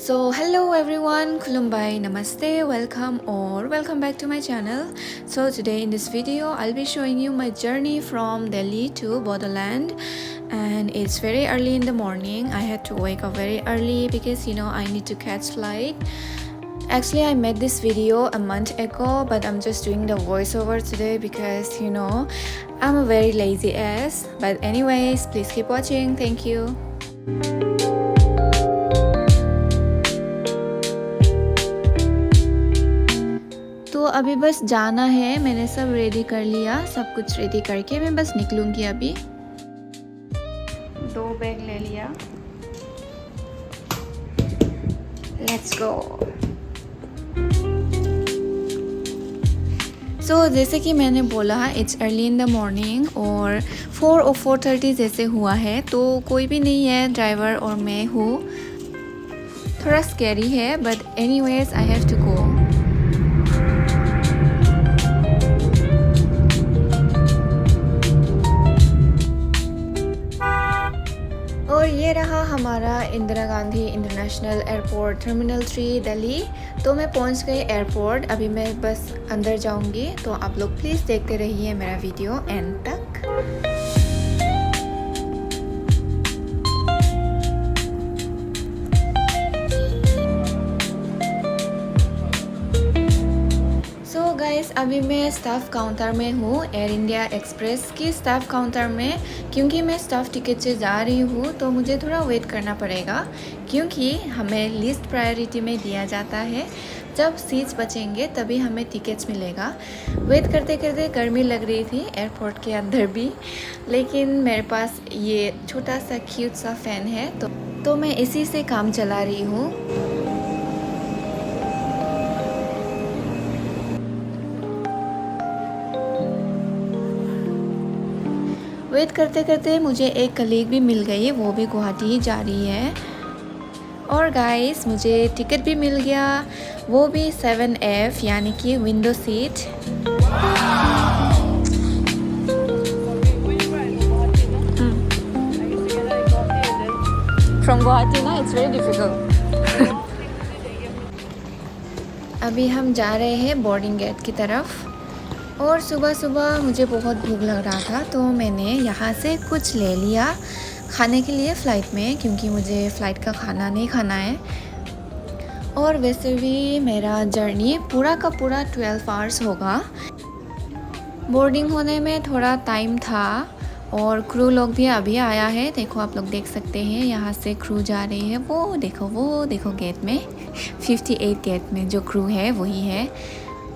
So hello everyone, Khulumbai, Namaste, welcome back to my channel. So today in this video I'll be showing you my journey from Delhi to Bodoland, and it's very early in the morning. I had to wake up very early because I need to catch flight. Actually, I made this video a month ago, but I'm just doing the voiceover today because I'm a very lazy ass. But anyways, please keep watching. Thank you. तो अभी बस जाना है, मैंने सब ready कर लिया, सब कुछ रेडी करके मैं बस निकलूंगी अभी। 2 बैग ले लिया, लेट्स गो। सो जैसे कि मैंने बोला, it's early in the morning और 4 और 4:30 जैसे हुआ है, तो कोई भी नहीं है, ड्राइवर और मैं हूँ। थोड़ा स्कैरी है, but anyways I have to go. और ये रहा हमारा Indira Gandhi international airport terminal 3 Delhi. तो मैं पहुंच गई एयरपोर्ट, अभी मैं बस अंदर जाऊंगी, तो आप लोग प्लीज़ देखते रहिए मेरा वीडियो एंड तक। गाइस, अभी मैं स्टाफ काउंटर में हूँ, एयर इंडिया एक्सप्रेस की स्टाफ काउंटर में। क्योंकि मैं स्टाफ टिकट से जा रही हूँ तो मुझे थोड़ा वेट करना पड़ेगा, क्योंकि हमें लिस्ट प्रायोरिटी में दिया जाता है। जब सीट्स बचेंगे तभी हमें टिकट्स मिलेगा। वेट करते करते गर्मी लग रही थी एयरपोर्ट के अंदर भी, लेकिन मेरे पास ये छोटा सा क्यूट सा फ़ैन है, तो मैं इसी से काम चला रही हूँ। वेट करते करते मुझे एक कलीग भी मिल गई, वो भी गुवाहाटी ही जा रही है। और गाइस, मुझे टिकट भी मिल गया, वो भी 7F यानी कि विंडो सीट। फ्रॉम गुवाहाटी ना, इट्स वेरी डिफिकल्ट। अभी हम जा रहे हैं बोर्डिंग गेट की तरफ। और सुबह सुबह मुझे बहुत भूख लग रहा था, तो मैंने यहाँ से कुछ ले लिया खाने के लिए फ़्लाइट में, क्योंकि मुझे फ़्लाइट का खाना नहीं खाना है। और वैसे भी मेरा जर्नी पूरा का पूरा 12 आवर्स होगा। बोर्डिंग होने में थोड़ा टाइम था, और क्रू लोग भी अभी आया है। देखो, आप लोग देख सकते हैं, यहाँ से क्रू जा रही है, वो देखो गेट में 58 गेट में जो क्रू है वही है।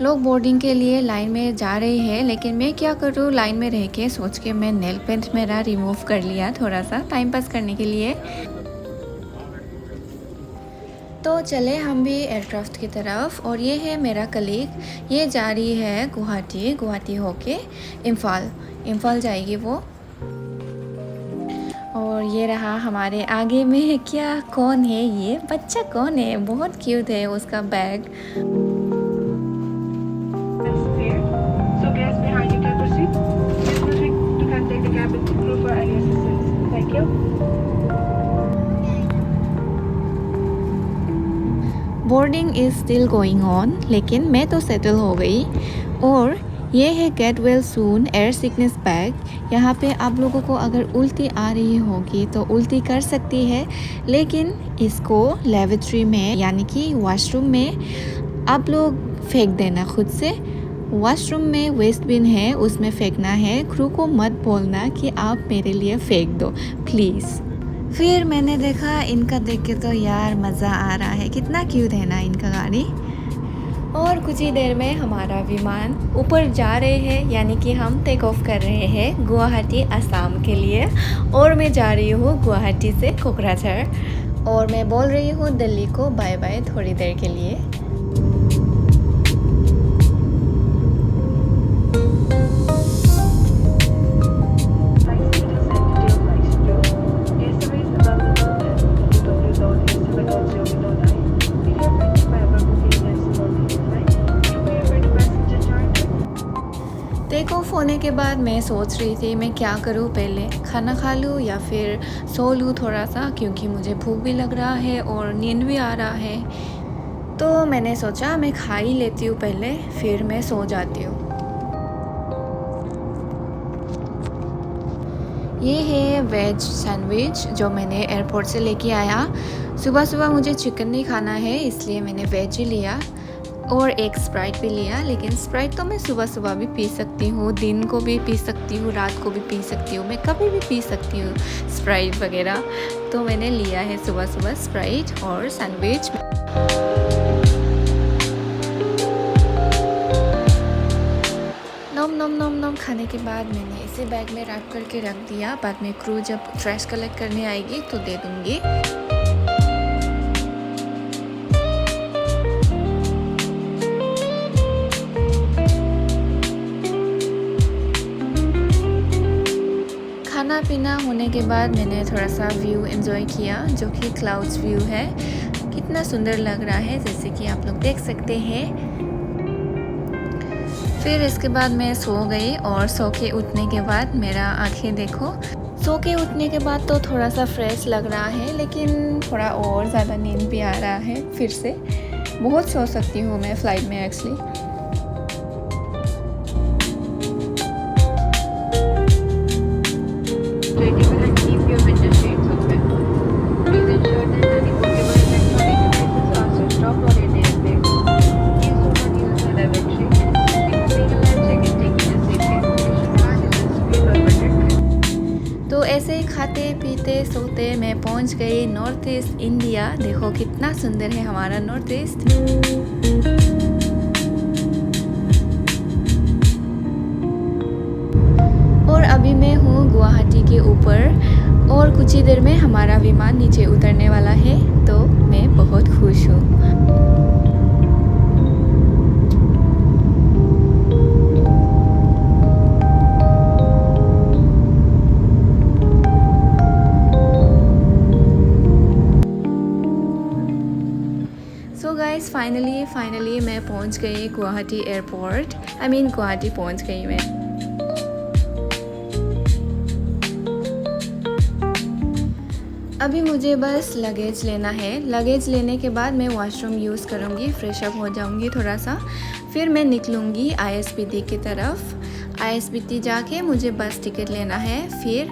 लोग बोर्डिंग के लिए लाइन में जा रहे हैं, लेकिन मैं क्या करूँ, लाइन में रह के सोच के मैं नेल पेंट मेरा रिमूव कर लिया, थोड़ा सा टाइम पास करने के लिए। तो चले हम भी एयरक्राफ्ट की तरफ। और ये है मेरा कलीग, ये जा रही है गुवाहाटी होके इम्फाल जाएगी वो। और ये रहा हमारे आगे में, क्या कौन है ये बच्चा, कौन है, बहुत क्यूट है उसका bag. Boarding is still going on, लेकिन मैं तो सेटल हो गई। और ये है get well soon air sickness bag. यहाँ पे आप लोगों को अगर उल्टी आ रही होगी तो उल्टी कर सकती है, लेकिन इसको लेवरेटरी में यानी कि वॉशरूम में आप लोग फेंक देना खुद से। वॉशरूम में वेस्ट बिन है, उसमें फेंकना है। क्रू को मत बोलना कि आप मेरे लिए फेंक दो प्लीज़। फिर मैंने देखा, इनका देख के तो यार मज़ा आ रहा है, कितना क्यूट है ना इनका गाड़ी। और कुछ ही देर में हमारा विमान ऊपर जा रहे हैं, यानी कि हम टेक ऑफ कर रहे हैं गुवाहाटी असम के लिए। और मैं जा रही हूँ गुवाहाटी से कोकराझार, और मैं बोल रही हूँ दिल्ली को बाय बाय थोड़ी देर के लिए। होने के बाद मैं सोच रही थी मैं क्या करूँ, पहले खाना खा लूँ या फिर सो लूँ थोड़ा सा, क्योंकि मुझे भूख भी लग रहा है और नींद भी आ रहा है। तो मैंने सोचा मैं खा ही लेती हूँ पहले, फिर मैं सो जाती हूँ। ये है वेज सैंडविच जो मैंने एयरपोर्ट से लेके आया। सुबह सुबह मुझे चिकन नहीं खाना है, इसलिए मैंने वेज ही लिया और एक स्प्राइट भी लिया। लेकिन स्प्राइट तो मैं सुबह सुबह भी पी सकती हूँ, दिन को भी पी सकती हूँ, रात को भी पी सकती हूँ, मैं कभी भी पी सकती हूँ स्प्राइट वगैरह। तो मैंने लिया है सुबह सुबह स्प्राइट और सैंडविच। नम नम नम नम खाने के बाद मैंने इसे बैग में रैप करके रख दिया। बाद में क्रू जब ट्रैश कलेक्ट करने आएगी तो दे दूँगी। खाना पीना होने के बाद मैंने थोड़ा सा व्यू एंजॉय किया, जो कि क्लाउड्स व्यू है। कितना सुंदर लग रहा है, जैसे कि आप लोग देख सकते हैं। फिर इसके बाद मैं सो गई और सो के उठने के बाद मेरा आँखें देखो। सो के उठने के बाद तो थोड़ा सा फ्रेश लग रहा है, लेकिन थोड़ा और ज़्यादा नींद भी आ रहा है फिर से। बहुत सो सकती हूँ मैं फ़्लाइट में एक्चुअली। तो ऐसे ही खाते पीते सोते मैं पहुंच गई नॉर्थ ईस्ट इंडिया। देखो कितना सुंदर है हमारा नॉर्थ ईस्ट। और अभी मैं हूँ गुवाहाटी के ऊपर और कुछ ही देर में हमारा विमान नीचे उतरने वाला है, तो मैं बहुत खुश हूँ। सो गाइस फाइनली मैं पहुंच गई गुवाहाटी एयरपोर्ट। गुवाहाटी पहुंच गई मैं। अभी मुझे बस लगेज लेना है। लगेज लेने के बाद मैं वॉशरूम यूज़ करूँगी, फ्रेश अप हो जाऊँगी थोड़ा सा, फिर मैं निकलूँगी ISBT की तरफ। ISBT जाके मुझे बस टिकट लेना है। फिर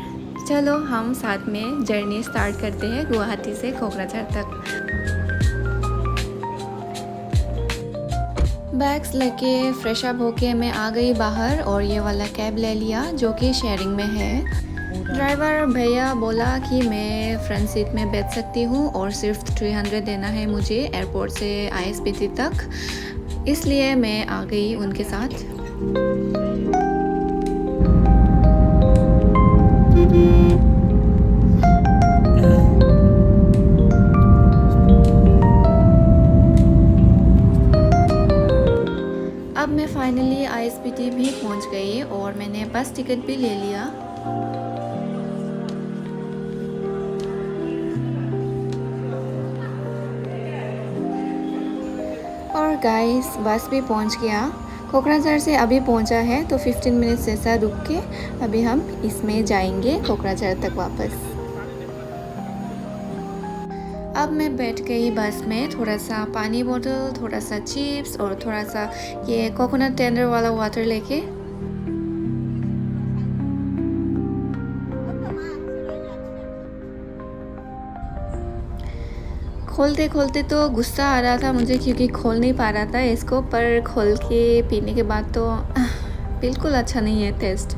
चलो हम साथ में जर्नी स्टार्ट करते हैं गुवाहाटी से कोकराझार तक। बैग्स लेके फ्रेश अप होके मैं आ गई बाहर और ये वाला कैब ले लिया जो कि शेयरिंग में है। ड्राइवर भैया बोला कि मैं फ्रंट सीट में बैठ सकती हूँ और सिर्फ 300 देना है मुझे एयरपोर्ट से ISBT तक, इसलिए मैं आ गई उनके साथ। अब मैं फाइनली ISBT भी पहुँच गई और मैंने बस टिकट भी ले लिया। और गाइस बस भी पहुंच गया। कोकराझार से अभी पहुंचा है, तो 15 मिनट्स ऐसा रुक के अभी हम इसमें जाएंगे कोकराझार तक वापस। अब मैं बैठ गई बस में। थोड़ा सा पानी बोतल, थोड़ा सा चिप्स और थोड़ा सा ये कोकोनट टेंडर वाला वाटर लेके खोलते खोलते तो गुस्सा आ रहा था मुझे, क्योंकि खोल नहीं पा रहा था इसको, पर खोल के पीने के बाद तो बिल्कुल अच्छा नहीं है टेस्ट।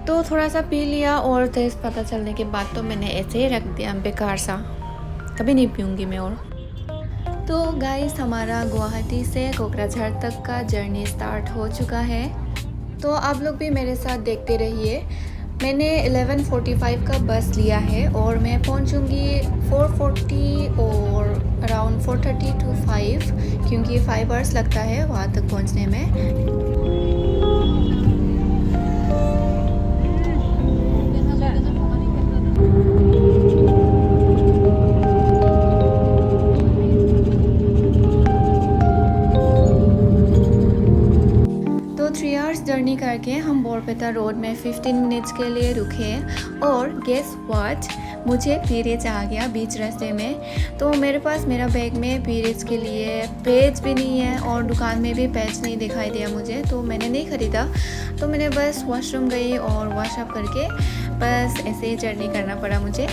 तो थोड़ा सा पी लिया और टेस्ट पता चलने के बाद तो मैंने ऐसे ही रख दिया, बेकार सा, कभी नहीं पीऊँगी मैं और। तो गाइस हमारा गुवाहाटी से कोकराझार तक का जर्नी स्टार्ट हो चुका है, तो आप लोग भी मेरे साथ देखते रहिए। मैंने 11:45 का बस लिया है और मैं पहुंचूंगी 4:40 और अराउंड 4:30 to 5, क्योंकि 5 आवर्स लगता है वहाँ तक पहुंचने में। करके हम बोरपेटा रोड में 15 मिनट्स के लिए रुके और गेस व्हाट, मुझे पीरियड्स आ गया बीच रास्ते में। तो मेरे पास मेरा बैग में पीरियड्स के लिए पेज भी नहीं है और दुकान में भी पेज नहीं दिखाई दिया मुझे, तो मैंने नहीं ख़रीदा। तो मैंने बस वॉशरूम गई और वॉश अप करके बस ऐसे ही जर्नी करना पड़ा मुझे।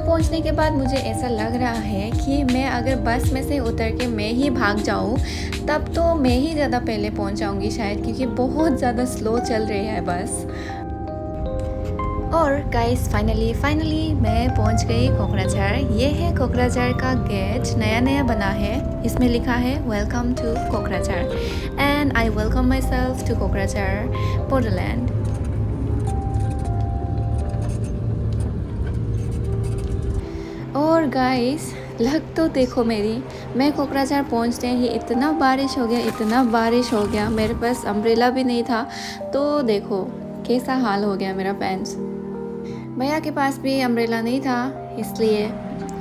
पहुंचने के बाद मुझे ऐसा लग रहा है कि मैं अगर बस में से उतर के मैं ही भाग जाऊं तब तो मैं ही ज़्यादा पहले पहुंच जाऊंगी शायद, क्योंकि बहुत ज़्यादा स्लो चल रही है बस। और गाइस फाइनली मैं पहुंच गई कोकराझार। ये है कोकराझार का गेट, नया बना है। इसमें लिखा है welcome to Kokrajhar and I welcome myself to Kokrajhar Bodoland. और गाइस लग तो देखो मेरी, मैं कोकराझार पहुंचते ही इतना बारिश हो गया, मेरे पास अम्ब्रेला भी नहीं था। तो देखो कैसा हाल हो गया मेरा पैंट्स। भैया के पास भी अम्ब्रेला नहीं था, इसलिए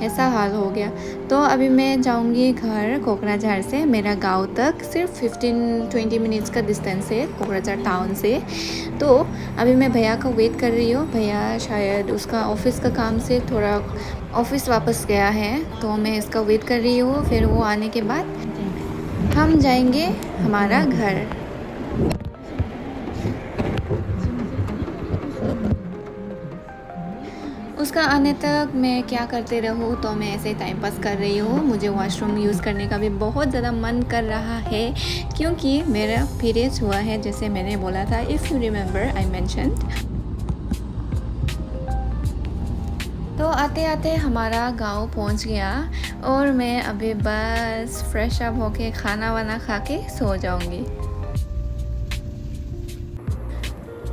ऐसा हाल हो गया। तो अभी मैं जाऊंगी घर कोकराझार से। मेरा गांव तक सिर्फ 15-20 मिनट्स का डिस्टेंस है कोकराझार टाउन से। तो अभी मैं भैया का वेट कर रही हूँ। भैया शायद उसका ऑफिस का काम से थोड़ा ऑफिस वापस गया है, तो मैं इसका वेट कर रही हूँ। फिर वो आने के बाद हम जाएंगे हमारा घर। उसका आने तक मैं क्या करते रहूँ, तो मैं ऐसे टाइम पास कर रही हूँ। मुझे वॉशरूम यूज़ करने का भी बहुत ज़्यादा मन कर रहा है, क्योंकि मेरा पीरियड्स हुआ है, जैसे मैंने बोला था, if you remember I mentioned. तो आते आते हमारा गांव पहुंच गया और मैं अभी बस फ्रेश अप होके खाना वाना खा के सो जाऊंगी।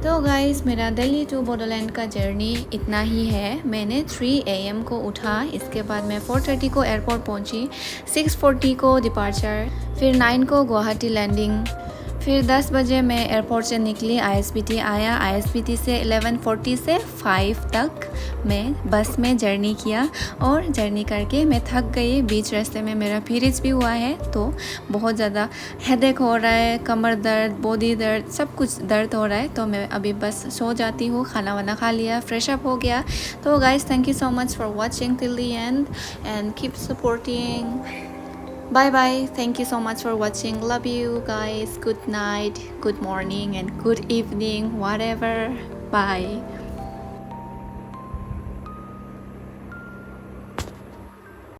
तो गाइस मेरा दिल्ली टू बोडोलैंड का जर्नी इतना ही है। मैंने 3 AM को उठा, इसके बाद मैं 4:30 को एयरपोर्ट पहुंची, 6:40 को डिपार्चर, फिर 9 को गुवाहाटी लैंडिंग, फिर 10 बजे मैं एयरपोर्ट से निकली, ISBT आया। ISBT से 11:40 से 5 तक मैं बस में जर्नी किया और जर्नी करके मैं थक गई। बीच रास्ते में मेरा पीरियड्स भी हुआ है, तो बहुत ज़्यादा हेडेक हो रहा है, कमर दर्द, बॉडी दर्द, सब कुछ दर्द हो रहा है। तो मैं अभी बस सो जाती हूँ। खाना वाना खा लिया, फ्रेश अप हो गया। तो guys thank you so much for watching till the end and keep supporting. Bye bye. Thank you so much for watching. Love you guys. Good night, good morning, and good evening, whatever. Bye.